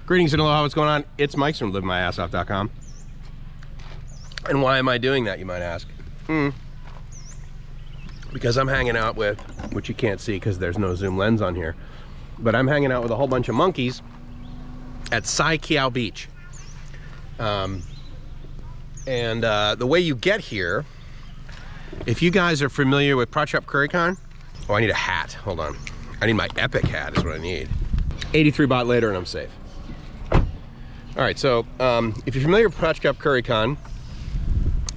Greetings and aloha, what's going on? It's Mike from LiveMyAssOff.com. And why am I doing that, you might ask? Because I'm hanging out with, which you can't see because there's no zoom lens on here, but I'm hanging out with a whole bunch of monkeys at Keaw Beach. The way you get here, if you guys are familiar with Pattaya Currycon, oh, I need a hat, hold on. I need my epic hat is what I need. 83 baht later and I'm safe. All right, so if you're familiar with Pattaya Currycon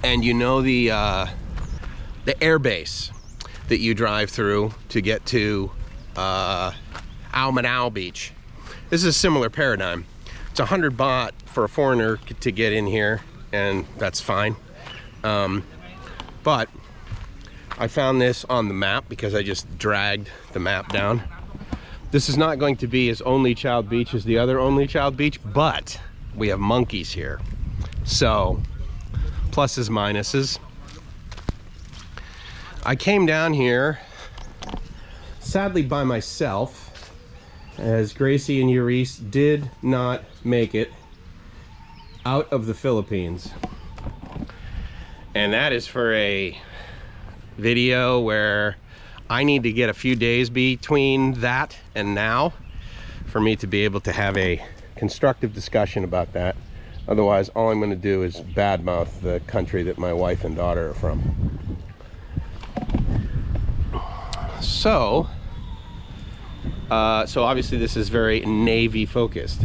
and you know the air base that you drive through to get to Sao Beach, this is a similar paradigm. It's 100 baht for a foreigner to get in here, and that's fine. But I found this on the map because I just dragged the map down. This is not going to be as only child beach as the other only child beach, but we have monkeys here. So, pluses, minuses. I came down here, sadly by myself, as Gracie and Euris did not make it out of the Philippines. And that is for a video where I need to get a few days between that and now for me to be able to have a constructive discussion about that. Otherwise, all I'm going to do is badmouth the country that my wife and daughter are from. So obviously this is very Navy focused,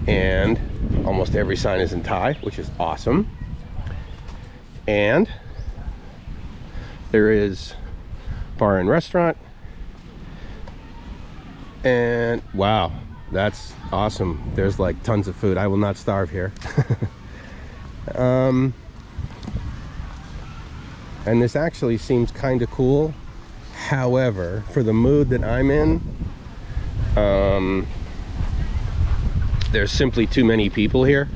and almost every sign is in Thai, which is awesome. And there is bar and restaurant, and wow, that's awesome. There's like tons of food. I will not starve here. And this actually seems kind of cool. However, for the mood that I'm in, there's simply too many people here.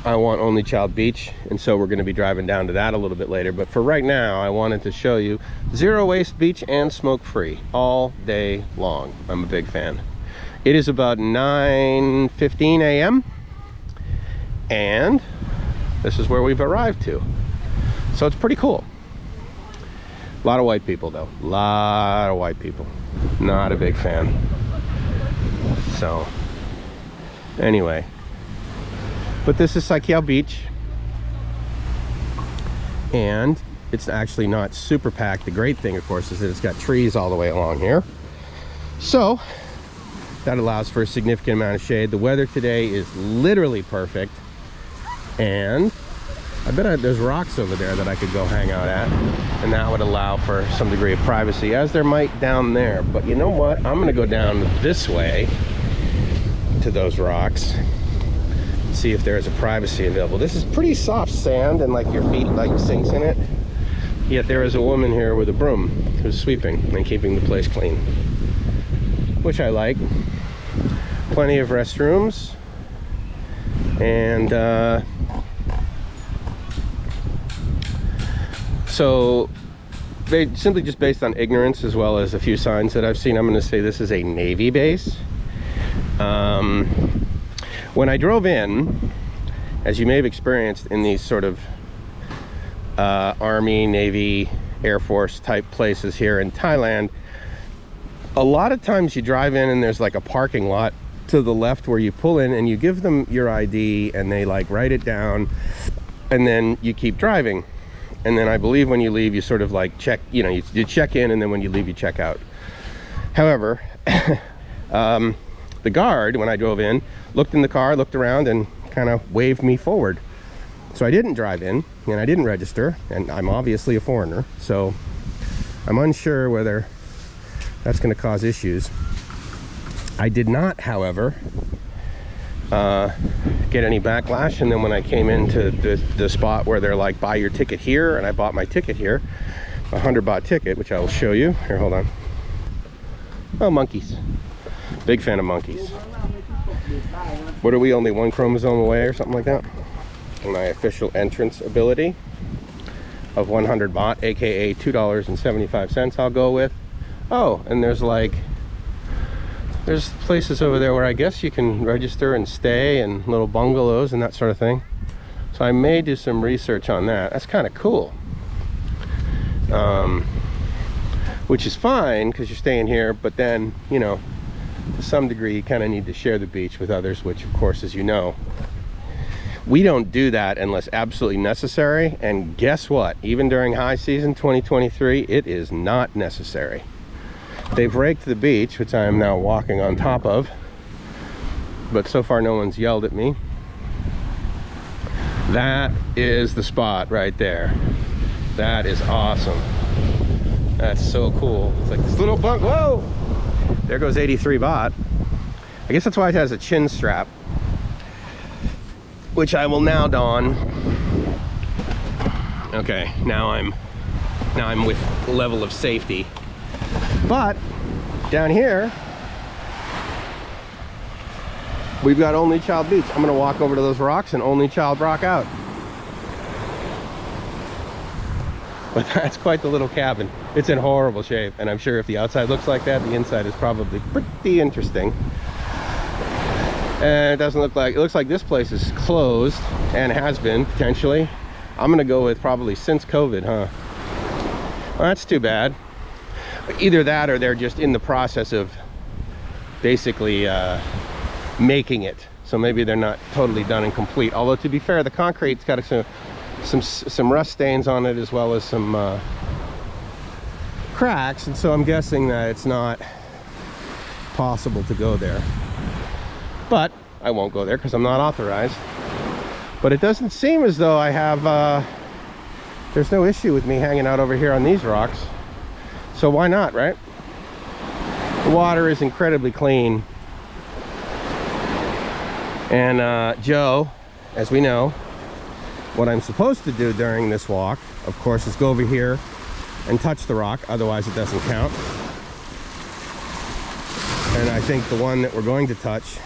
I want only child beach, and so we're going to be driving down to that a little bit later. But for right now, I wanted to show you zero waste beach and smoke free all day long. I'm a big fan. It is about 9:15 a.m. and this is where we've arrived to. So it's pretty cool. A lot of white people though, a lot of white people. Not a big fan. So anyway, but this is Keaw Beach, and it's actually not super packed. The great thing, of course, is that it's got trees all the way along here, so that allows for a significant amount of shade. The weather today is literally perfect, and I bet there's rocks over there that I could go hang out at, and that would allow for some degree of privacy, as there might down there. But you know what? I'm gonna go down this way to those rocks, see if there's a privacy available. This is pretty soft sand, and like your feet like sinks in it. Yet there is a woman here with a broom who's sweeping and keeping the place clean, which I like. Plenty of restrooms, and so they simply just based on ignorance, as well as a few signs that I've seen, I'm going to say this is a Navy base. When I drove in, as you may have experienced in these sort of Army, Navy, Air Force type places here in Thailand, a lot of times you drive in and there's like a parking lot to the left where you pull in and you give them your ID and they like write it down, and then you keep driving. And then I believe when you leave, you sort of like check, you know, you check in, and then when you leave, you check out. However, the guard, when I drove in, looked in the car, looked around, and kind of waved me forward. So I didn't drive in, and I didn't register, and I'm obviously a foreigner, so I'm unsure whether that's going to cause issues. I did not, however, get any backlash. And then when I came into the spot where they're like, buy your ticket here, and I bought my ticket here, a 100 baht ticket, which I will show you. Here, hold on. Oh, monkeys. Big fan of monkeys. What are we, only one chromosome away or something like that? My official entrance ability of 100 baht, aka $2.75, I'll go with. Oh, and there's like there's places over there where I guess you can register and stay, and little bungalows and that sort of thing. So I may do some research on that. That's kind of cool. Which is fine because you're staying here, but then, you know, to some degree you kind of need to share the beach with others, which of course, as you know, we don't do that unless absolutely necessary. And guess what? Even during high season 2023, it is not necessary. They've raked the beach, which I am now walking on top of, but so far no one's yelled at me. That is the spot right there. That is awesome. That's so cool. It's like this little bunk. Whoa! There goes 83 baht. I guess that's why it has a chin strap, which I will now don. Okay, now I'm with level of safety. But down here we've got Only Child Beach. I'm gonna walk over to those rocks and Only Child rock out. But that's quite the little cabin. It's in horrible shape, and I'm sure if the outside looks like that, the inside is probably pretty interesting. And it doesn't look like, it looks like this place is closed and has been potentially. I'm gonna go with probably since COVID, huh? Well, that's too bad. Either that or they're just in the process of basically making it. So maybe they're not totally done and complete. Although to be fair, the concrete's got some rust stains on it, as well as some cracks, and so I'm guessing that it's not possible to go there. But I won't go there because I'm not authorized. But it doesn't seem as though I have there's no issue with me hanging out over here on these rocks, so why not, right? The water is incredibly clean, and Joe, as we know, what I'm supposed to do during this walk, of course, is go over here and touch the rock, otherwise it doesn't count. And I think the one that we're going to touch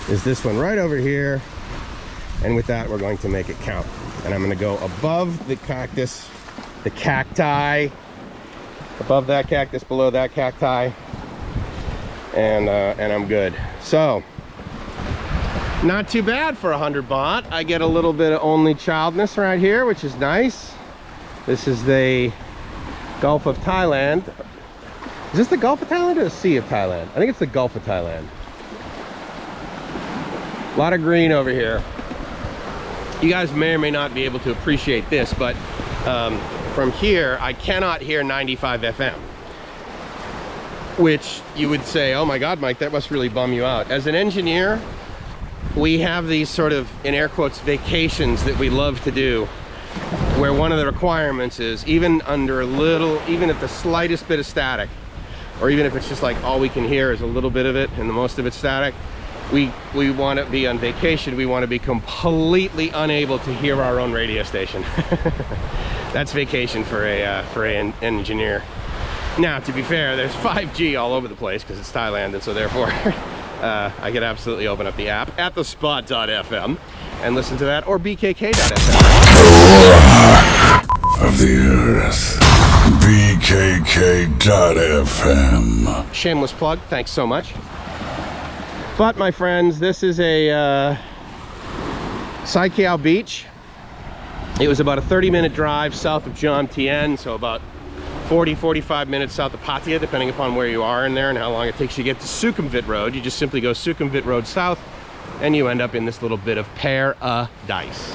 is this one right over here, and with that we're going to make it count. And I'm going to go above the cactus, the cacti, above that cactus, below that cacti, and I'm good. So not too bad for 100 baht. I get a little bit of Only Childness right here, which is nice. This is the Gulf of Thailand. Is this the Gulf of Thailand or the Sea of Thailand? I think it's the Gulf of Thailand. A lot of green over here. You guys may or may not be able to appreciate this, but from here I cannot hear 95 FM, which you would say, oh my God, Mike, that must really bum you out. As an engineer, we have these sort of, in air quotes, vacations that we love to do, where one of the requirements is, even under a little, even at the slightest bit of static, or even if it's just like all we can hear is a little bit of it and the most of it's static, we want to be on vacation. We want to be completely unable to hear our own radio station. That's vacation for an engineer. Now, to be fair, there's 5G all over the place because it's Thailand, and so therefore I could absolutely open up the app at the spot.fm and listen to that, or bkk.fm. Of the earth, bkk.fm. Shameless plug, thanks so much. But my friends, this is a Keaw Beach. It was about a 30-minute drive south of Jomtien, so about 40-45 minutes south of Pattaya, depending upon where you are in there and how long it takes you to get to Sukhumvit Road. You just simply go Sukhumvit Road south, and you end up in this little bit of paradise.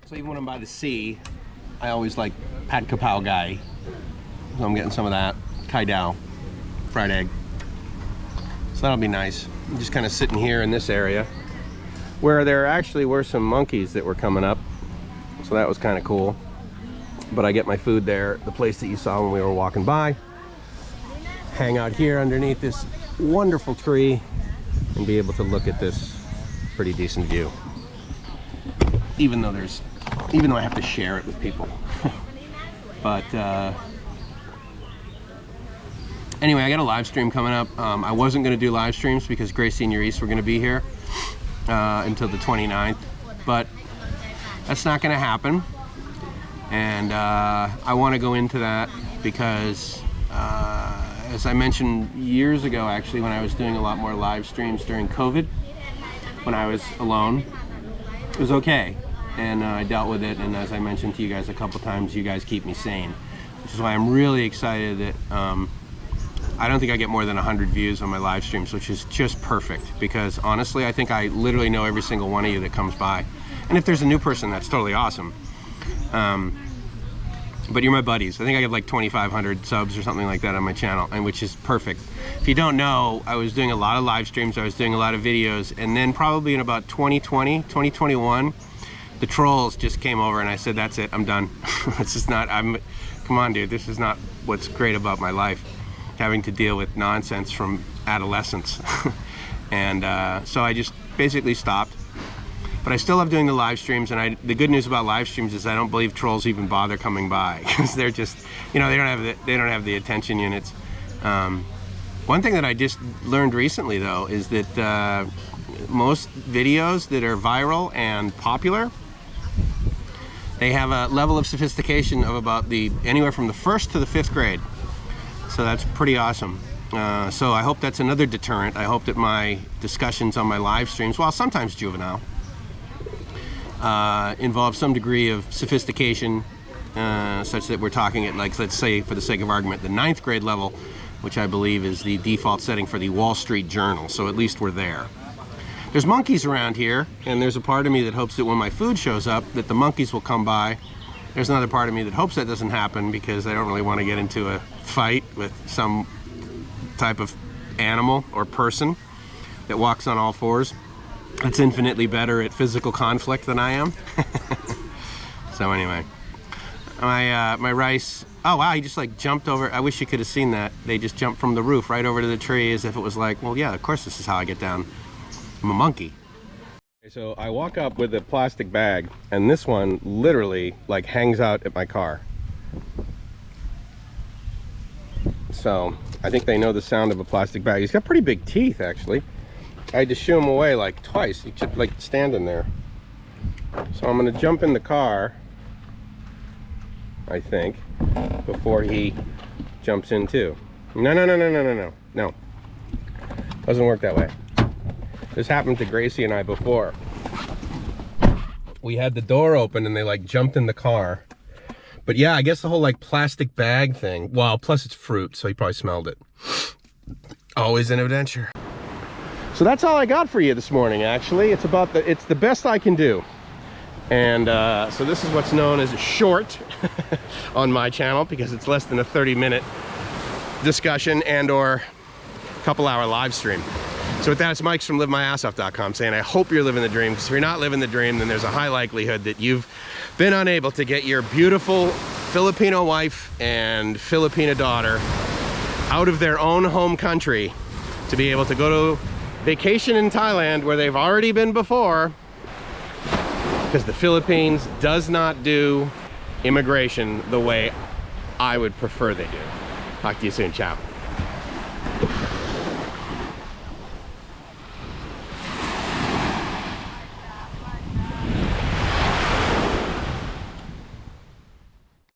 So even when I'm by the sea, I always like Pad Kapow Gai. So I'm getting some of that. Kai Dao, fried egg. So that'll be nice. I'm just kind of sitting here in this area where there actually were some monkeys that were coming up. So that was kind of cool. But I get my food there, the place that you saw when we were walking by. Hang out here underneath this wonderful tree and be able to look at this pretty decent view. Even though I have to share it with people. But anyway, I got a live stream coming up. I wasn't going to do live streams because Gracie and Eurice were going to be here until the 29th, but that's not going to happen. And I want to go into that because as I mentioned years ago, actually, when I was doing a lot more live streams during COVID, when I was alone, it was okay. And I dealt with it, and as I mentioned to you guys a couple times, you guys keep me sane. Which is why I'm really excited that I don't think I get more than 100 views on my live streams, which is just perfect, because honestly, I think I literally know every single one of you that comes by. And if there's a new person, that's totally awesome. But you're my buddies. I think I have like 2,500 subs or something like that on my channel, and which is perfect. If you don't know, I was doing a lot of live streams, I was doing a lot of videos, and then probably in about 2020, 2021, the trolls just came over and I said, that's it, I'm done. It's just not, come on dude, this is not what's great about my life. Having to deal with nonsense from adolescence. And so I just basically stopped. But I still love doing the live streams, and the good news about live streams is I don't believe trolls even bother coming by, because they're just, you know, they don't have the attention units. One thing that I just learned recently though is that most videos that are viral and popular, they have a level of sophistication of about anywhere from the 1st to the 5th grade. So that's pretty awesome. So I hope that's another deterrent. I hope that my discussions on my live streams, while sometimes juvenile, involve some degree of sophistication, such that we're talking at, like, let's say for the sake of argument, the 9th grade level, which I believe is the default setting for the Wall Street Journal. So at least we're there. There's monkeys around here, and there's a part of me that hopes that when my food shows up, that the monkeys will come by. There's another part of me that hopes that doesn't happen, because I don't really want to get into a fight with some type of animal or person that walks on all fours. That's infinitely better at physical conflict than I am. So anyway, my rice, oh wow, he just like jumped over. I wish you could have seen that. They just jumped from the roof right over to the tree, as if it was like, well yeah, of course this is how I get down. I'm a monkey. So I walk up with a plastic bag, and this one literally like hangs out at my car. So I think they know the sound of a plastic bag. He's got pretty big teeth, actually. I had to shoo him away like twice. He kept like standing there. So I'm gonna jump in the car, I think, before he jumps in too. No. Doesn't work that way. This happened to Gracie and I before. We had the door open and they like jumped in the car. But yeah, I guess the whole like plastic bag thing, well, plus it's fruit, so he probably smelled it. Always an adventure. So that's all I got for you this morning, actually. It's the best I can do. And so this is what's known as a short on my channel, because it's less than a 30-minute discussion and or couple-hour live stream. So with that, it's Mike from LiveMyAssOff.com saying I hope you're living the dream, because if you're not living the dream, then there's a high likelihood that you've been unable to get your beautiful Filipino wife and Filipina daughter out of their own home country to be able to go to vacation in Thailand, where they've already been before, because the Philippines does not do immigration the way I would prefer they do. Talk to you soon. Ciao.